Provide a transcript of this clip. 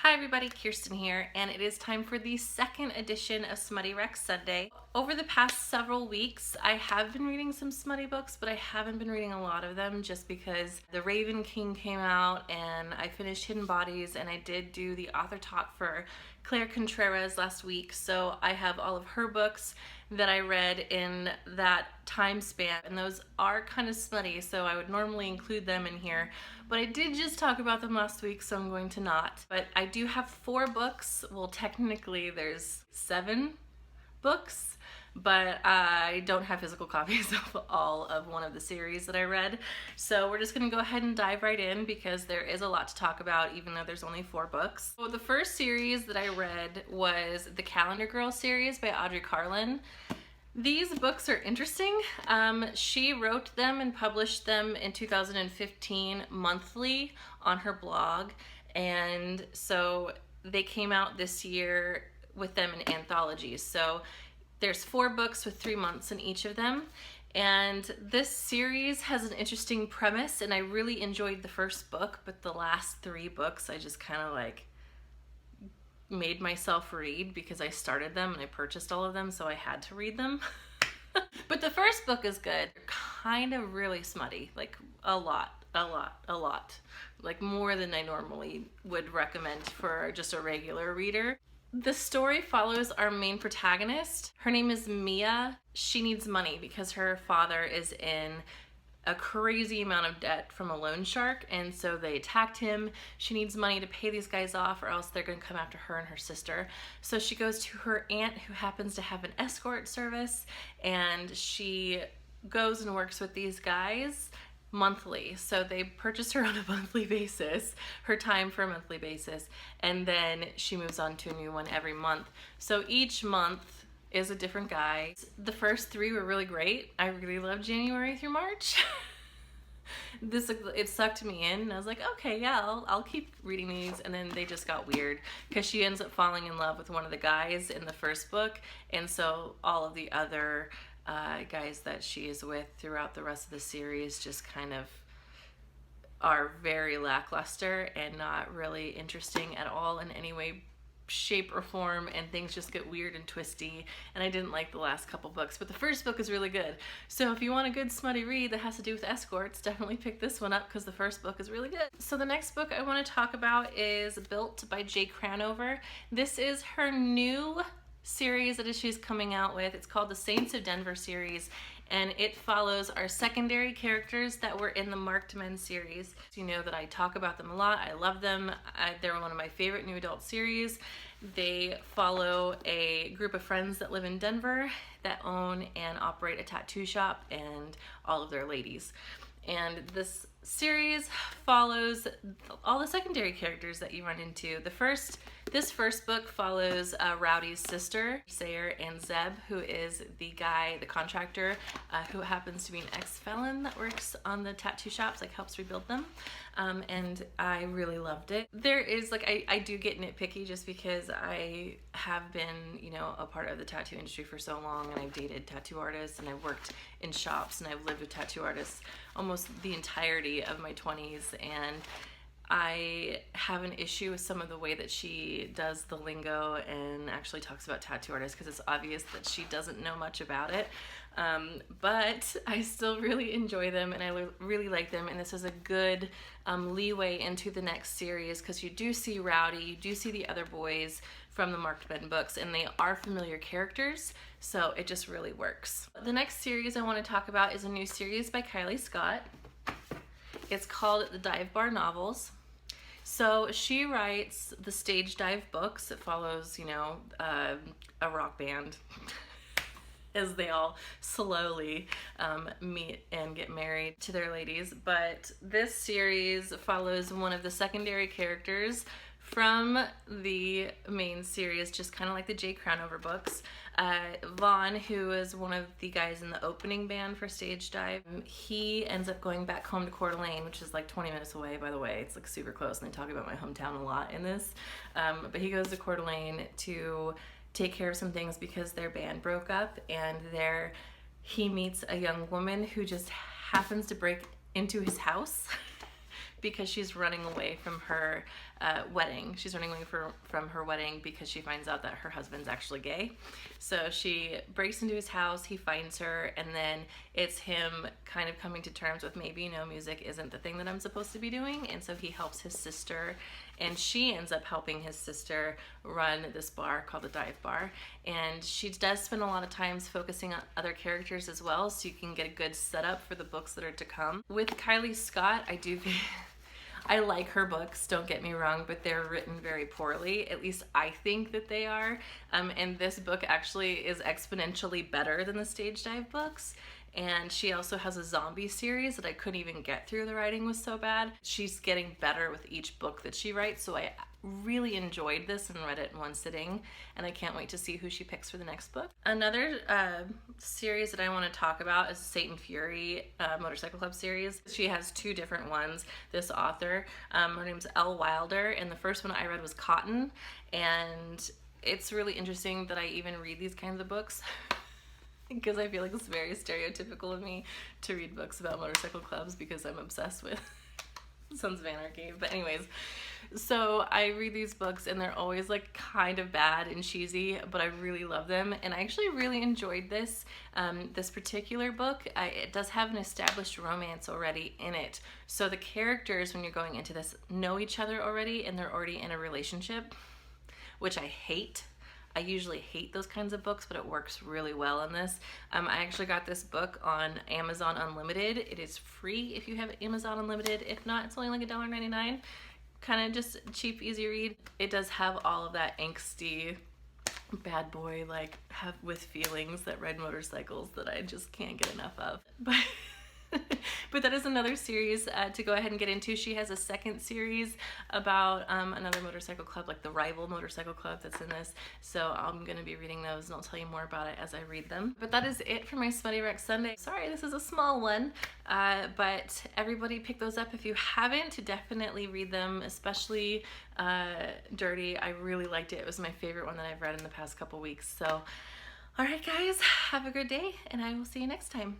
Hi everybody, Kirsten here, and it is time for the second edition of Smutty Rec Sunday. Over the past several weeks, I have been reading some smutty books, but I haven't been reading a lot of them just because The Raven King came out and I finished Hidden Bodies, and I did do the author talk for Claire Contreras last week, so I have all of her books that I read in that time span, and those are kind of smutty, so I would normally include them in here, but I did just talk about them last week, so I'm going to not. But I do have 4 books. Well, technically there's 7 books, but I don't have physical copies of all of one of the series that I read. So we're just gonna go ahead and dive right in because there is a lot to talk about even though there's only 4 books. So the first series that I read was the Calendar Girl series by Audrey Carlin. These books are interesting. She wrote them and published them in 2015 monthly on her blog, and so they came out this year with them in anthologies. So there's 4 books with 3 months in each of them, and this series has an interesting premise, and I really enjoyed the first book, but the last 3 books I just kind of like made myself read because I started them and I purchased all of them, so I had to read them. But the first book is good. Kind of really smutty, like a lot, like more than I normally would recommend for just a regular reader. The story follows our main protagonist. Her name is Mia. She needs money because her father is in a crazy amount of debt from a loan shark, and so they attacked him. She needs money to pay these guys off or else they're gonna come after her and her sister. So she goes to her aunt who happens to have an escort service, and she goes and works with these guys monthly. So they purchase her on a monthly basis, her time for a monthly basis, and then she moves on to a new one every month. So each month is a different guy. The first 3 were really great. I really loved January through March. It sucked me in, and I was like, okay, yeah, I'll keep reading these. And then they just got weird because she ends up falling in love with one of the guys in the first book, and so all of the other guys that she is with throughout the rest of the series just kind of are very lackluster and not really interesting at all in any way, shape, or form, and things just get weird and twisty, and I didn't like the last couple books, but the first book is really good. So if you want a good smutty read that has to do with escorts, definitely pick this one up because the first book is really good. So the next book I want to talk about is Built by Jay Cranover. This is her new series that she's coming out with. It's called the Saints of Denver series, and it follows our secondary characters that were in the Marked Men series. You know that I talk about them a lot. I love them. They're one of my favorite new adult series. They follow a group of friends that live in Denver that own and operate a tattoo shop and all of their ladies. And this series follows all the secondary characters that you run into. This first book follows Rowdy's sister, Sayer, and Zeb, who is the guy, the contractor, who happens to be an ex-felon that works on the tattoo shops, like helps rebuild them. And I really loved it. There is, like, I do get nitpicky just because I have been, you know, a part of the tattoo industry for so long, and I've dated tattoo artists, and I've worked in shops, and I've lived with tattoo artists almost the entirety of my 20s, and I have an issue with some of the way that she does the lingo and actually talks about tattoo artists because it's obvious that she doesn't know much about it. But I still really enjoy them, and I really like them, and this is a good leeway into the next series because you do see Rowdy, you do see the other boys from the Marked Men books, and they are familiar characters, so it just really works. The next series I want to talk about is a new series by Kylie Scott. It's called The Dive Bar Novels. So she writes the Stage Dive books. It follows, you know, a rock band as they all slowly meet and get married to their ladies. But this series follows one of the secondary characters from the main series, just kind of like the Jay Cranover books. Vaughn, who is one of the guys in the opening band for Stage Dive, he ends up going back home to Coeur d'Alene, which is like 20 minutes away, by the way. It's like super close, and they talk about my hometown a lot in this. But he goes to Coeur d'Alene to take care of some things because their band broke up, and there he meets a young woman who just happens to break into his house because she's running away from her wedding. She's running away from her wedding because she finds out that her husband's actually gay. So she breaks into his house, he finds her, and then it's him kind of coming to terms with maybe, you know, music isn't the thing that I'm supposed to be doing. And so he helps his sister, and she ends up helping his sister run this bar called the Dive Bar. And she does spend a lot of times focusing on other characters as well, so you can get a good setup for the books that are to come. With Kylie Scott, I like her books, don't get me wrong, but they're written very poorly. At least I think that they are. And this book actually is exponentially better than the Stage Dive books. And she also has a zombie series that I couldn't even get through. The writing was so bad. She's getting better with each book that she writes, so I really enjoyed this and read it in one sitting, and I can't wait to see who she picks for the next book. Another series that I want to talk about is Satan Fury Motorcycle Club series. She has two different ones. This author, her name's Elle Wilder, and the first one I read was Cotton, and it's really interesting that I even read these kinds of books. Because I feel like it's very stereotypical of me to read books about motorcycle clubs because I'm obsessed with Sons of Anarchy. But anyways, so I read these books and they're always like kind of bad and cheesy, but I really love them. And I actually really enjoyed this particular book. It does have an established romance already in it. So the characters, when you're going into this, know each other already and they're already in a relationship, which I hate. I usually hate those kinds of books, but it works really well in this. I actually got this book on Amazon Unlimited. It is free if you have Amazon Unlimited. If not, it's only like $1.99. Kind of just cheap, easy read. It does have all of that angsty bad boy, like, have with feelings that ride motorcycles that I just can't get enough of. But that is another series to go ahead and get into. She has a second series about another motorcycle club, like the rival motorcycle club that's in this. So I'm going to be reading those and I'll tell you more about it as I read them. But that is it for my Smutty Rec Sunday. Sorry, this is a small one, but everybody pick those up if you haven't. Definitely read them, especially Dirty. I really liked it. It was my favorite one that I've read in the past couple weeks. So, all right, guys, have a good day and I will see you next time.